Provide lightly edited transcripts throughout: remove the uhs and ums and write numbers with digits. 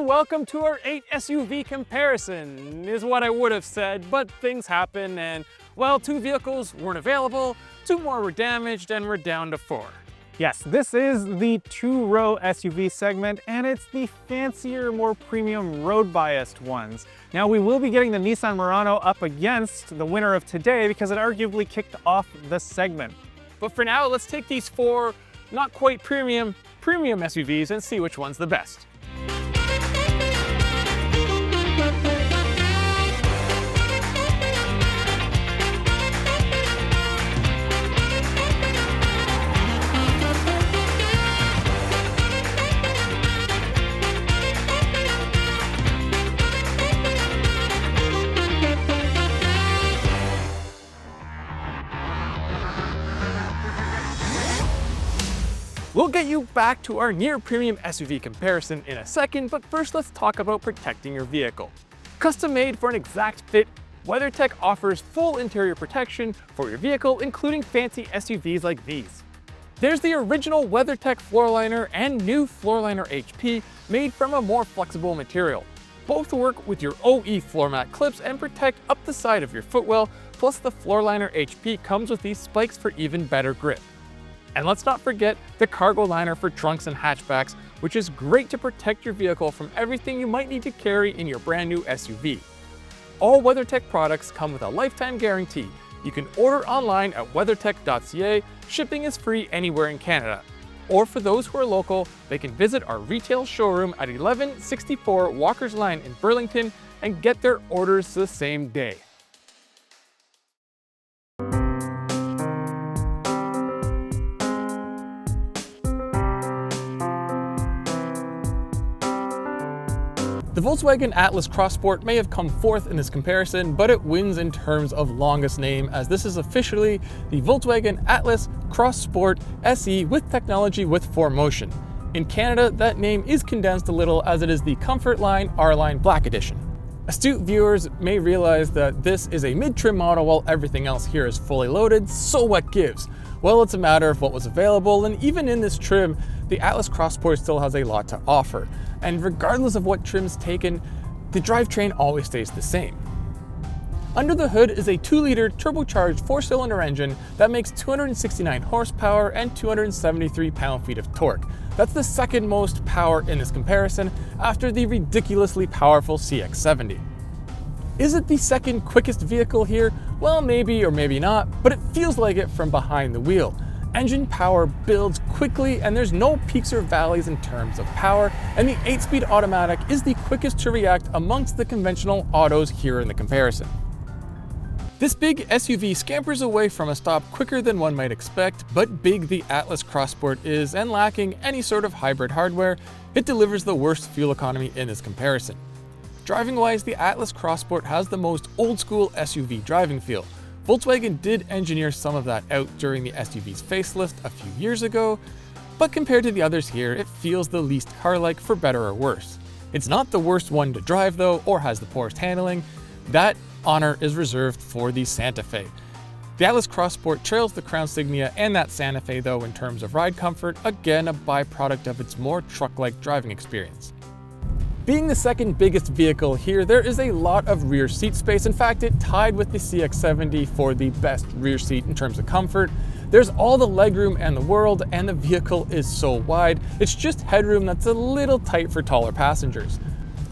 and welcome to our 8 SUV comparison, is what I would have said, but things happen and, well, 2 vehicles weren't available, 2 more were damaged, and we're down to 4. Yes, this is the 2-row SUV segment, and it's the fancier, more premium road-biased ones. Now, we will be getting the Nissan Murano up against the winner of today because it arguably kicked off the segment. But for now, let's take these 4 not quite premium SUVs and see which one's the best. We'll get you back to our near premium SUV comparison in a second, but first let's talk about protecting your vehicle. Custom made for an exact fit, WeatherTech offers full interior protection for your vehicle, including fancy SUVs like these. There's the original WeatherTech floor liner and new floor liner HP made from a more flexible material. Both work with your OE floor mat clips and protect up the side of your footwell, plus the floor liner HP comes with these spikes for even better grip. And let's not forget the cargo liner for trunks and hatchbacks, which is great to protect your vehicle from everything you might need to carry in your brand new SUV. All WeatherTech products come with a lifetime guarantee. You can order online at weathertech.ca, shipping is free anywhere in Canada. Or for those who are local, they can visit our retail showroom at 1164 Walker's Line in Burlington and get their orders the same day. The Volkswagen Atlas Cross Sport may have come fourth in this comparison, but it wins in terms of longest name, as this is officially the Volkswagen Atlas Cross Sport SE with technology with 4Motion. In Canada, that name is condensed a little as it is the Comfort Line R-Line Black Edition. Astute viewers may realize that this is a mid-trim model while everything else here is fully loaded, so what gives? Well, it's a matter of what was available, and even in this trim, the Atlas Cross Sport still has a lot to offer. And regardless of what trim's taken, the drivetrain always stays the same. Under the hood is a 2-liter turbocharged 4-cylinder engine that makes 269 horsepower and 273 pound-feet of torque. That's the second most power in this comparison after the ridiculously powerful CX-70. Is it the second quickest vehicle here? Well, maybe or maybe not, but it feels like it from behind the wheel. Engine power builds quickly and there's no peaks or valleys in terms of power, and the 8-speed automatic is the quickest to react amongst the conventional autos here in the comparison. This big SUV scampers away from a stop quicker than one might expect, but big the Atlas Cross Sport is and lacking any sort of hybrid hardware, it delivers the worst fuel economy in this comparison. Driving-wise, the Atlas Cross Sport has the most old-school SUV driving feel. Volkswagen did engineer some of that out during the SUV's facelift a few years ago, but compared to the others here, it feels the least car-like for better or worse. It's not the worst one to drive though, or has the poorest handling. That honor is reserved for the Santa Fe. The Atlas Cross Sport trails the Crown Signia and that Santa Fe though in terms of ride comfort, again a byproduct of its more truck-like driving experience. Being the second biggest vehicle here, there is a lot of rear seat space. In fact, it tied with the CX-70 for the best rear seat in terms of comfort. There's all the legroom in the world, and the vehicle is so wide, it's just headroom that's a little tight for taller passengers.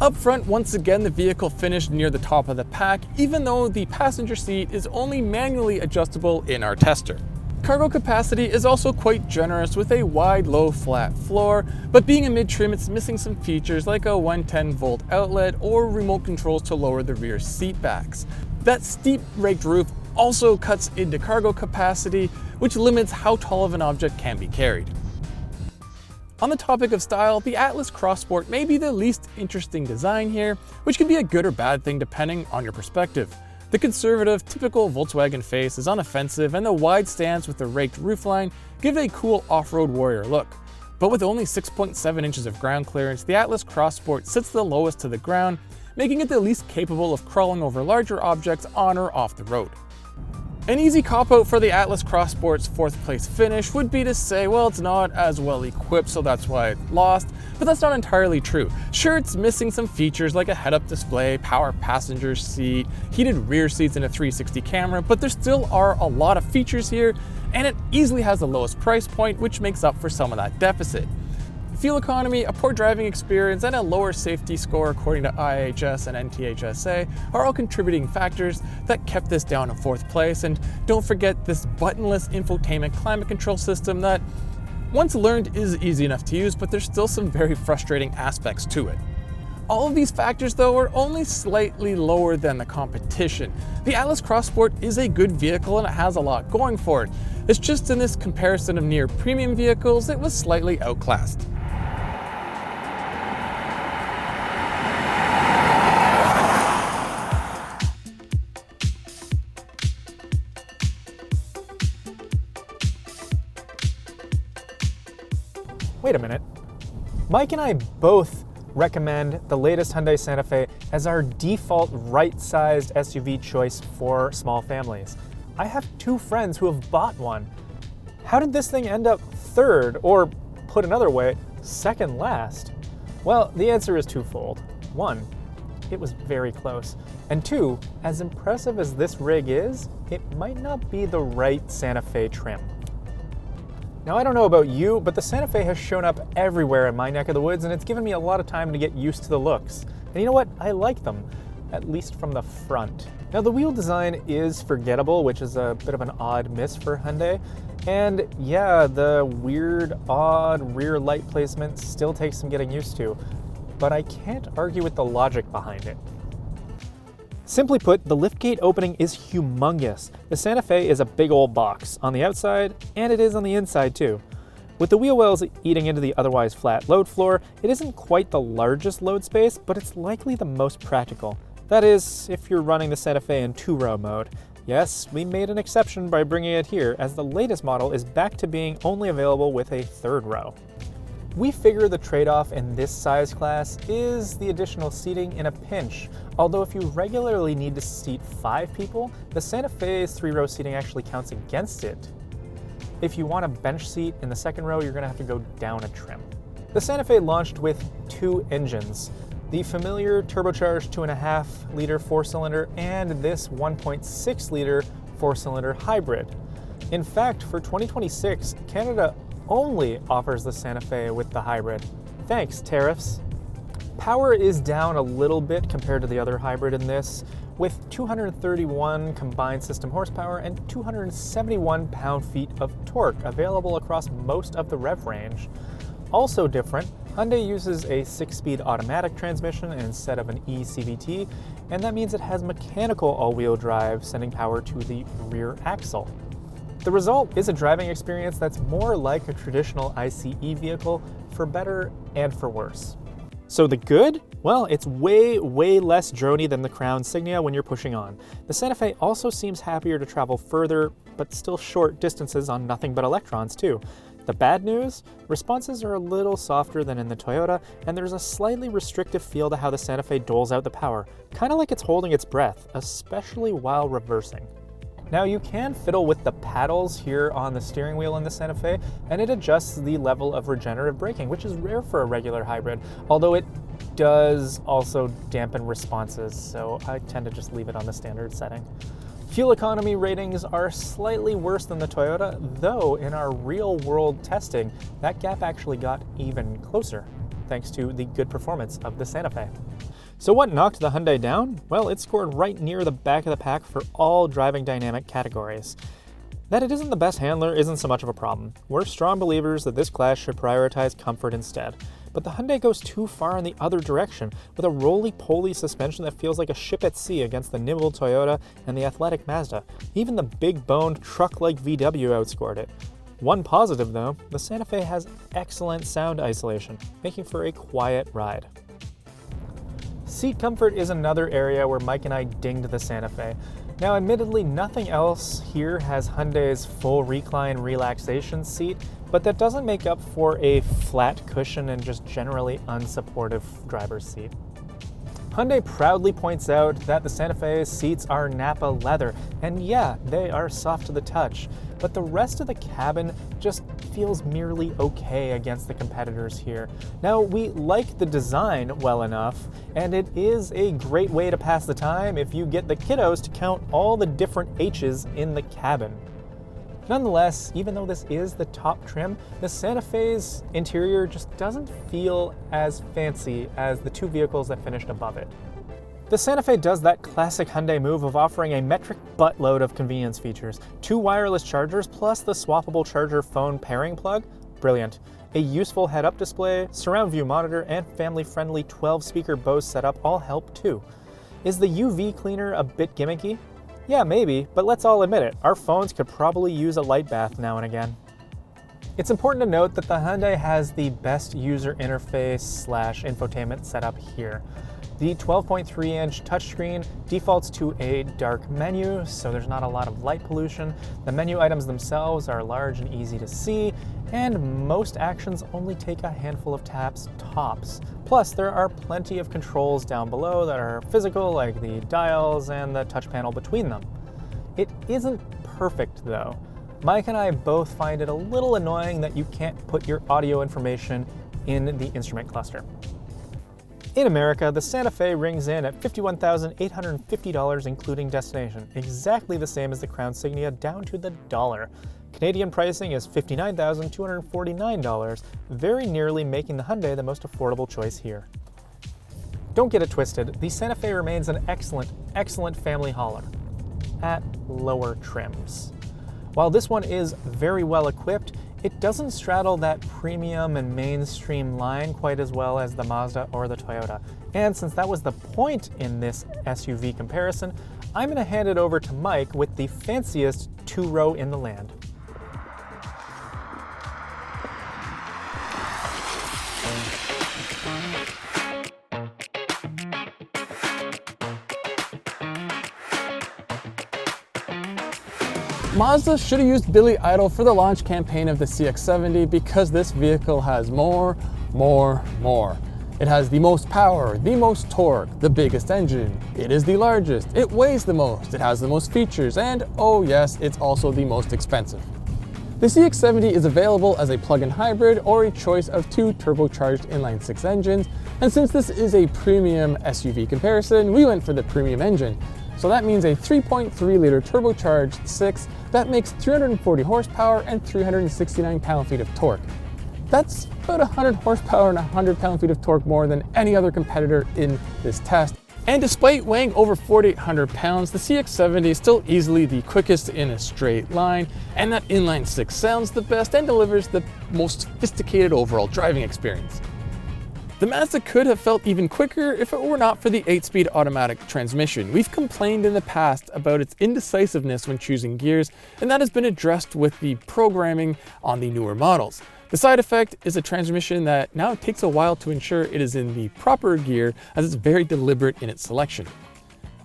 Up front, once again, the vehicle finished near the top of the pack, even though the passenger seat is only manually adjustable in our tester. Cargo capacity is also quite generous with a wide, low, flat floor, but being a mid-trim, it's missing some features like a 110-volt outlet or remote controls to lower the rear seat backs. That steep raked roof also cuts into cargo capacity, which limits how tall of an object can be carried. On the topic of style, the Atlas Cross Sport may be the least interesting design here, which can be a good or bad thing depending on your perspective. The conservative, typical Volkswagen face is unoffensive, and the wide stance with the raked roofline give it a cool off-road warrior look. But with only 6.7 inches of ground clearance, the Atlas Cross Sport sits the lowest to the ground, making it the least capable of crawling over larger objects on or off the road. An easy cop-out for the Atlas Cross Sport's 4th place finish would be to say, well, it's not as well equipped, so that's why it lost, but that's not entirely true. Sure, it's missing some features like a head-up display, power passenger seat, heated rear seats, and a 360 camera, but there still are a lot of features here, and it easily has the lowest price point, which makes up for some of that deficit. Fuel economy, a poor driving experience, and a lower safety score according to IHS and NTHSA are all contributing factors that kept this down to 4th place. And don't forget this buttonless infotainment climate control system that, once learned, is easy enough to use, but there's still some very frustrating aspects to it. All of these factors, though, are only slightly lower than the competition. The Atlas Cross Sport is a good vehicle and it has a lot going for it. It's just in this comparison of near premium vehicles, it was slightly outclassed. Wait a minute. Mike and I both recommend the latest Hyundai Santa Fe as our default right-sized SUV choice for small families. I have 2 friends who have bought one. How did this thing end up 3rd, or put another way, 2nd last? Well, the answer is twofold. 1, it was very close. And 2, as impressive as this rig is, it might not be the right Santa Fe trim. Now, I don't know about you, but the Santa Fe has shown up everywhere in my neck of the woods, and it's given me a lot of time to get used to the looks. And you know what? I like them, at least from the front. Now, the wheel design is forgettable, which is a bit of an odd miss for Hyundai. And yeah, the weird, odd rear light placement still takes some getting used to, but I can't argue with the logic behind it. Simply put, the liftgate opening is humongous. The Santa Fe is a big old box on the outside, and it is on the inside too. With the wheel wells eating into the otherwise flat load floor, it isn't quite the largest load space, but it's likely the most practical. That is, if you're running the Santa Fe in 2-row mode. Yes, we made an exception by bringing it here, as the latest model is back to being only available with a 3rd row. We figure the trade-off in this size class is the additional seating in a pinch, although if you regularly need to seat 5 people, the Santa Fe's 3-row seating actually counts against it. If you want a bench seat in the 2nd row, you're going to have to go down a trim. The Santa Fe launched with 2 engines, the familiar turbocharged 2.5-liter 4-cylinder and this 1.6-liter 4-cylinder hybrid. In fact, for 2026, Canada only offers the Santa Fe with the hybrid. Thanks, tariffs. Power is down a little bit compared to the other hybrid in this, with 231 combined system horsepower and 271 pound-feet of torque available across most of the rev range. Also different, Hyundai uses a 6-speed automatic transmission instead of an eCVT, and that means it has mechanical all-wheel drive, sending power to the rear axle. The result is a driving experience that's more like a traditional ICE vehicle, for better and for worse. So the good? Well, it's way less droney than the Crown Signia when you're pushing on. The Santa Fe also seems happier to travel further, but still short distances on nothing but electrons too. The bad news? Responses are a little softer than in the Toyota, and there's a slightly restrictive feel to how the Santa Fe doles out the power, kind of like it's holding its breath, especially while reversing. Now, you can fiddle with the paddles here on the steering wheel in the Santa Fe, and it adjusts the level of regenerative braking, which is rare for a regular hybrid, although it does also dampen responses, so I tend to just leave it on the standard setting. Fuel economy ratings are slightly worse than the Toyota, though in our real-world testing, that gap actually got even closer, thanks to the good performance of the Santa Fe. So what knocked the Hyundai down? Well, it scored right near the back of the pack for all driving dynamic categories. That it isn't the best handler isn't so much of a problem. We're strong believers that this class should prioritize comfort instead. But the Hyundai goes too far in the other direction, with a roly-poly suspension that feels like a ship at sea against the nimble Toyota and the athletic Mazda. Even the big-boned, truck-like VW outscored it. One positive though, the Santa Fe has excellent sound isolation, making for a quiet ride. Seat comfort is another area where Mike and I dinged the Santa Fe. Now, admittedly, nothing else here has Hyundai's full recline relaxation seat, but that doesn't make up for a flat cushion and just generally unsupportive driver's seat. Hyundai proudly points out that the Santa Fe's seats are Napa leather, and yeah, they are soft to the touch, but the rest of the cabin just feels merely okay against the competitors here. Now, we like the design well enough, and it is a great way to pass the time if you get the kiddos to count all the different H's in the cabin. Nonetheless, even though this is the top trim, the Santa Fe's interior just doesn't feel as fancy as the two vehicles that finished above it. The Santa Fe does that classic Hyundai move of offering a metric buttload of convenience features. 2 wireless chargers plus the swappable charger phone pairing plug. Brilliant. A useful head-up display, surround view monitor, and family-friendly 12-speaker Bose setup all help too. Is the UV cleaner a bit gimmicky? Yeah, maybe, but let's all admit it, our phones could probably use a light bath now and again. It's important to note that the Hyundai has the best user interface / infotainment setup here. The 12.3-inch touchscreen defaults to a dark menu, so there's not a lot of light pollution. The menu items themselves are large and easy to see, and most actions only take a handful of taps tops. Plus, there are plenty of controls down below that are physical, like the dials and the touch panel between them. It isn't perfect though. Mike and I both find it a little annoying that you can't put your audio information in the instrument cluster. In America, the Santa Fe rings in at $51,850 including destination, exactly the same as the Crown Signia down to the dollar. Canadian pricing is $59,249, very nearly making the Hyundai the most affordable choice here. Don't get it twisted, the Santa Fe remains an excellent family hauler at lower trims. While this one is very well equipped, it doesn't straddle that premium and mainstream line quite as well as the Mazda or the Toyota. And since that was the point in this SUV comparison, I'm going to hand it over to Mike with the fanciest two-row in the land. Mazda should have used Billy Idol for the launch campaign of the CX-70 because this vehicle has more. It has the most power, the most torque, the biggest engine. It is the largest, it weighs the most, it has the most features, and oh yes, it's also the most expensive. The CX-70 is available as a plug-in hybrid or a choice of 2 turbocharged inline-6 engines, and since this is a premium SUV comparison, we went for the premium engine. So that means a 3.3-liter turbocharged 6 that makes 340 horsepower and 369 pound-feet of torque. That's about 100 horsepower and 100 pound-feet of torque more than any other competitor in this test. And despite weighing over 4,800 pounds, the CX-70 is still easily the quickest in a straight line, and that inline-6 sounds the best and delivers the most sophisticated overall driving experience. The Mazda could have felt even quicker if it were not for the 8-speed automatic transmission. We've complained in the past about its indecisiveness when choosing gears, and that has been addressed with the programming on the newer models. The side effect is a transmission that now takes a while to ensure it is in the proper gear, as it's very deliberate in its selection.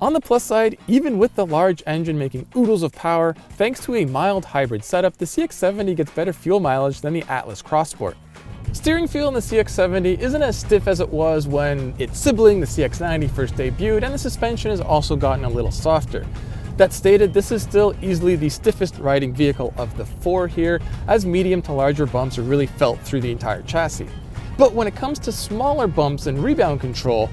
On the plus side, even with the large engine making oodles of power, thanks to a mild hybrid setup, the CX-70 gets better fuel mileage than the Atlas Cross Sport. Steering feel in the CX-70 isn't as stiff as it was when its sibling, the CX-90, first debuted, and the suspension has also gotten a little softer. That stated, this is still easily the stiffest riding vehicle of the 4 here, as medium to larger bumps are really felt through the entire chassis. But when it comes to smaller bumps and rebound control,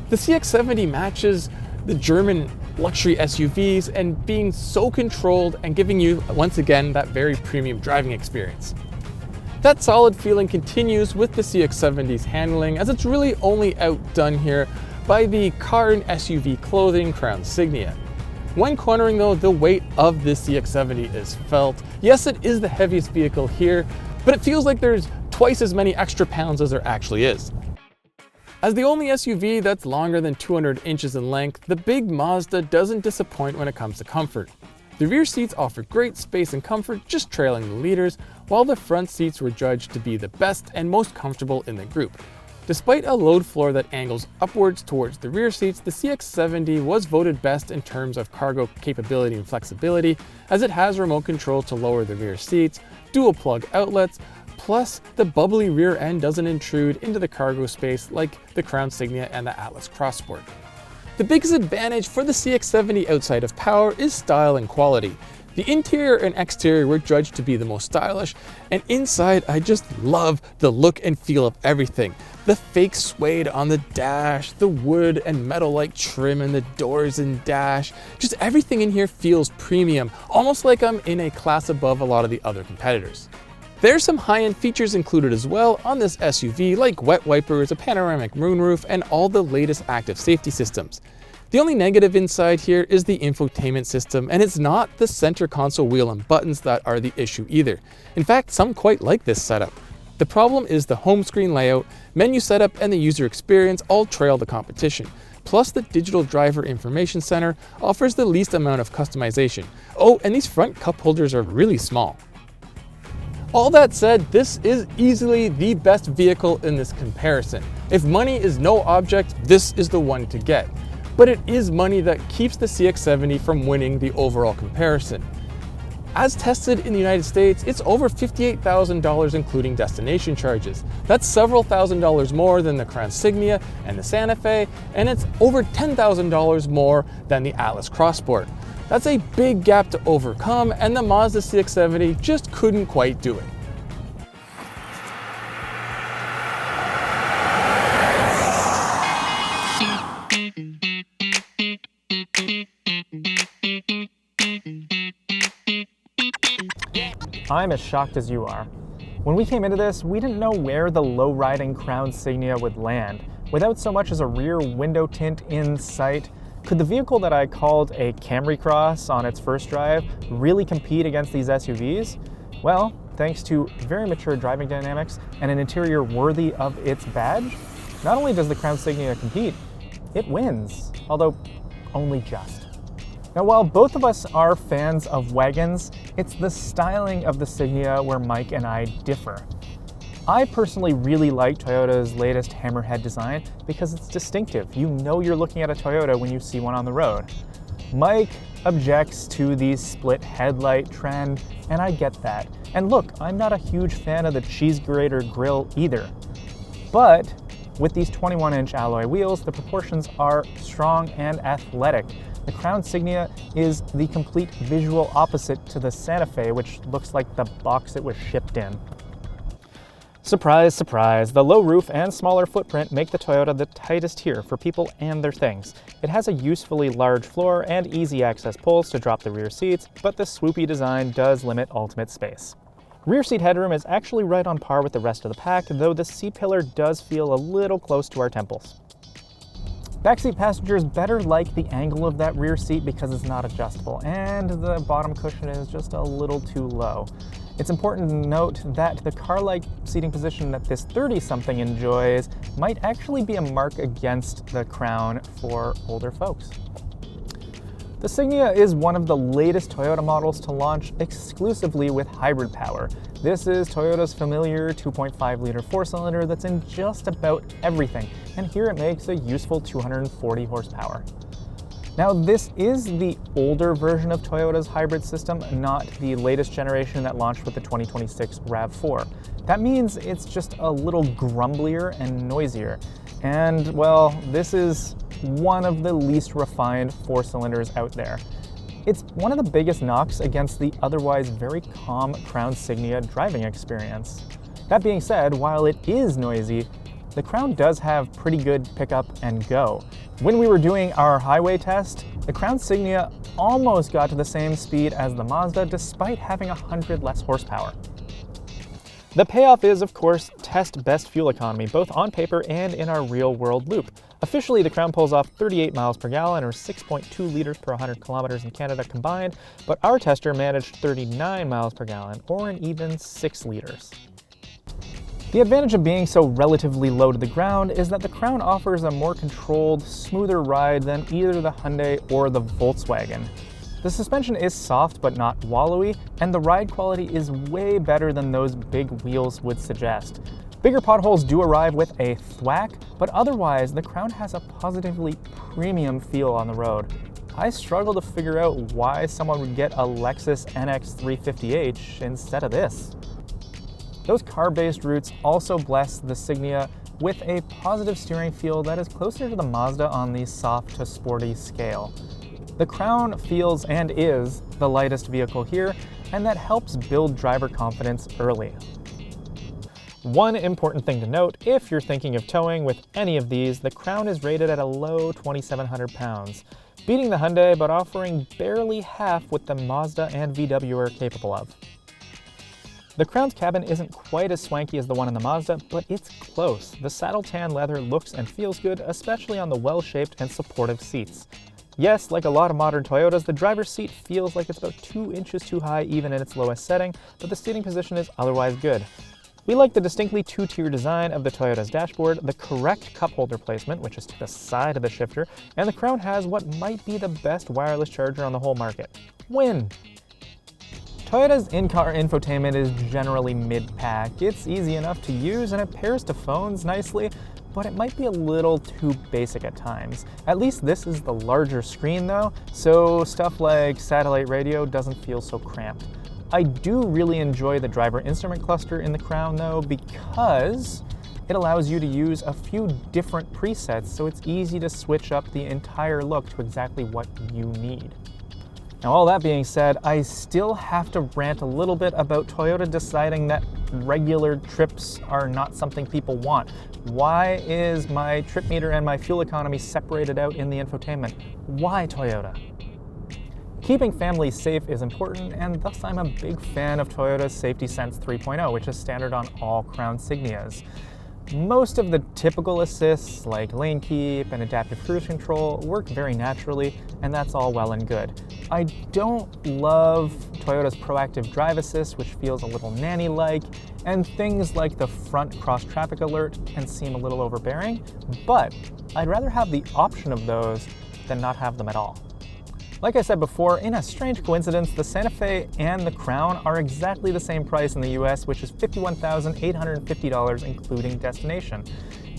the CX-70 matches the German luxury SUVs and being so controlled and giving you, once again, that very premium driving experience. That solid feeling continues with the CX-70's handling, as it's really only outdone here by the car and SUV clothing Crown Signia. When cornering though, the weight of this CX-70 is felt. Yes, it is the heaviest vehicle here, but it feels like there's twice as many extra pounds as there actually is. As the only SUV that's longer than 200 inches in length, the big Mazda doesn't disappoint when it comes to comfort. The rear seats offer great space and comfort, just trailing the leaders, while the front seats were judged to be the best and most comfortable in the group. Despite a load floor that angles upwards towards the rear seats, the CX-70 was voted best in terms of cargo capability and flexibility, as it has remote control to lower the rear seats, dual plug outlets, Plus, the bubbly rear end doesn't intrude into the cargo space like the Crown Signia and the Atlas Cross Sport. The biggest advantage for the CX-70 outside of power is style and quality. The interior and exterior were judged to be the most stylish, and inside I just love the look and feel of everything. The fake suede on the dash, the wood and metal-like trim in the doors and dash, just everything in here feels premium, almost like I'm in a class above a lot of the other competitors. There's some high-end features included as well on this SUV, like wet wipers, a panoramic moonroof, and all the latest active safety systems. The only negative inside here is the infotainment system, and it's not the center console wheel and buttons that are the issue either. In fact, some quite like this setup. The problem is the home screen layout, menu setup, and the user experience all trail the competition. Plus, the digital driver information center offers the least amount of customization. Oh, and these front cup holders are really small. All that said, this is easily the best vehicle in this comparison. If money is no object, this is the one to get. But it is money that keeps the CX-70 from winning the overall comparison. As tested in the United States, it's over $58,000 including destination charges. That's several $1,000s more than the Crown Signia and the Santa Fe, and it's over $10,000 more than the Atlas Cross Sport. That's a big gap to overcome, and the Mazda CX-70 just couldn't quite do it. I'm as shocked as you are. When we came into this, we didn't know where the low-riding Crown Signia would land. Without so much as a rear window tint in sight, could the vehicle that I called a Camry Cross on its first drive really compete against these SUVs? Well, thanks to very mature driving dynamics and an interior worthy of its badge, not only does the Crown Signia compete, it wins, although only just. Now, while both of us are fans of wagons, it's the styling of the Signia where Mike and I differ. I personally really like Toyota's latest hammerhead design because it's distinctive. You know you're looking at a Toyota when you see one on the road. Mike objects to the split headlight trend, and I get that. And look, I'm not a huge fan of the cheese grater grille either. But with these 21-inch alloy wheels, the proportions are strong and athletic. The Crown Signia is the complete visual opposite to the Santa Fe, which looks like the box it was shipped in. Surprise, surprise, the low roof and smaller footprint make the Toyota the tightest here for people and their things. It has a usefully large floor and easy access pulls to drop the rear seats, but the swoopy design does limit ultimate space. Rear seat headroom is actually right on par with the rest of the pack, though the C-pillar does feel a little close to our temples. Backseat passengers better like the angle of that rear seat because it's not adjustable, and the bottom cushion is just a little too low. It's important to note that the car-like seating position that this 30-something enjoys might actually be a mark against the Crown for older folks. The Signia is one of the latest Toyota models to launch exclusively with hybrid power. This is Toyota's familiar 2.5-liter four-cylinder that's in just about everything, and here it makes a useful 240 horsepower. Now, this is the older version of Toyota's hybrid system, not the latest generation that launched with the 2026 RAV4. That means it's just a little grumblier and noisier. And, well, this is one of the least refined four-cylinders out there. It's one of the biggest knocks against the otherwise very calm Crown Signia driving experience. That being said, while it is noisy, the Crown does have pretty good pickup and go. When we were doing our highway test, the Crown Signia almost got to the same speed as the Mazda despite having 100 less horsepower. The payoff is, of course, test best fuel economy, both on paper and in our real-world loop. Officially, the Crown pulls off 38 miles per gallon or 6.2 liters per 100 kilometers in Canada combined, but our tester managed 39 miles per gallon or an even 6 liters. The advantage of being so relatively low to the ground is that the Crown offers a more controlled, smoother ride than either the Hyundai or the Volkswagen. The suspension is soft but not wallowy, and the ride quality is way better than those big wheels would suggest. Bigger potholes do arrive with a thwack, but otherwise the Crown has a positively premium feel on the road. I struggle to figure out why someone would get a Lexus NX 350h instead of this. Those carb-based roots also bless the Signia with a positive steering feel that is closer to the Mazda on the soft to sporty scale. The Crown feels and is the lightest vehicle here, and that helps build driver confidence early. One important thing to note, if you're thinking of towing with any of these, the Crown is rated at a low 2,700 pounds, beating the Hyundai but offering barely half what the Mazda and VW are capable of. The Crown's cabin isn't quite as swanky as the one in the Mazda, but it's close. The saddle tan leather looks and feels good, especially on the well-shaped and supportive seats. Yes, like a lot of modern Toyotas, the driver's seat feels like it's about 2 inches too high even in its lowest setting, but the seating position is otherwise good. We like the distinctly two-tier design of the Toyota's dashboard, the correct cup holder placement, which is to the side of the shifter, and the Crown has what might be the best wireless charger on the whole market. Win! Toyota's in-car infotainment is generally mid-pack. It's easy enough to use and it pairs to phones nicely, but it might be a little too basic at times. At least this is the larger screen though, so stuff like satellite radio doesn't feel so cramped. I do really enjoy the driver instrument cluster in the Crown though, because it allows you to use a few different presets, so it's easy to switch up the entire look to exactly what you need. Now, all that being said, I still have to rant a little bit about Toyota deciding that regular trips are not something people want. Why is my trip meter and my fuel economy separated out in the infotainment? Why, Toyota? Keeping families safe is important, and thus I'm a big fan of Toyota's Safety Sense 3.0, which is standard on all Crown Signias. Most of the typical assists, like lane keep and adaptive cruise control, work very naturally, and that's all well and good. I don't love Toyota's proactive drive assist, which feels a little nanny-like, and things like the front cross-traffic alert can seem a little overbearing, but I'd rather have the option of those than not have them at all. Like I said before, in a strange coincidence, the Santa Fe and the Crown are exactly the same price in the US, which is $51,850 including destination.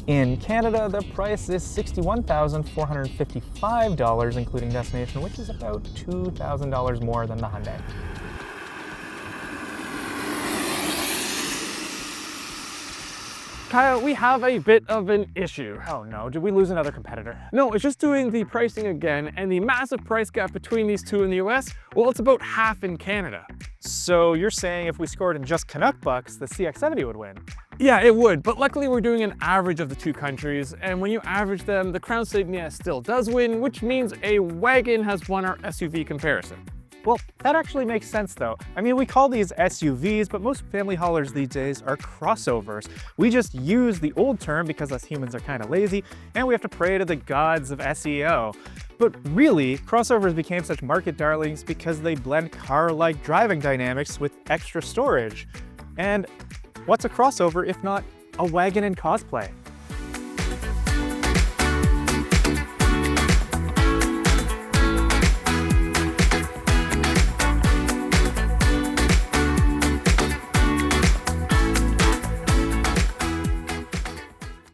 In Canada, the price is $61,455 including destination, which is about $2,000 more than the Hyundai. Kyle, we have a bit of an issue. Oh no, did we lose another competitor? No, it's just doing the pricing again, and the massive price gap between these two in the US, well, it's about half in Canada. So you're saying if we scored in just Canuck bucks, the CX-70 would win? Yeah, it would, but luckily we're doing an average of the two countries, and when you average them, the Crown Signia still does win, which means a wagon has won our SUV comparison. Well, that actually makes sense though. I mean, we call these SUVs, but most family haulers these days are crossovers. We just use the old term because us humans are kind of lazy, and we have to pray to the gods of SEO. But really, crossovers became such market darlings because they blend car-like driving dynamics with extra storage. And what's a crossover if not a wagon in cosplay?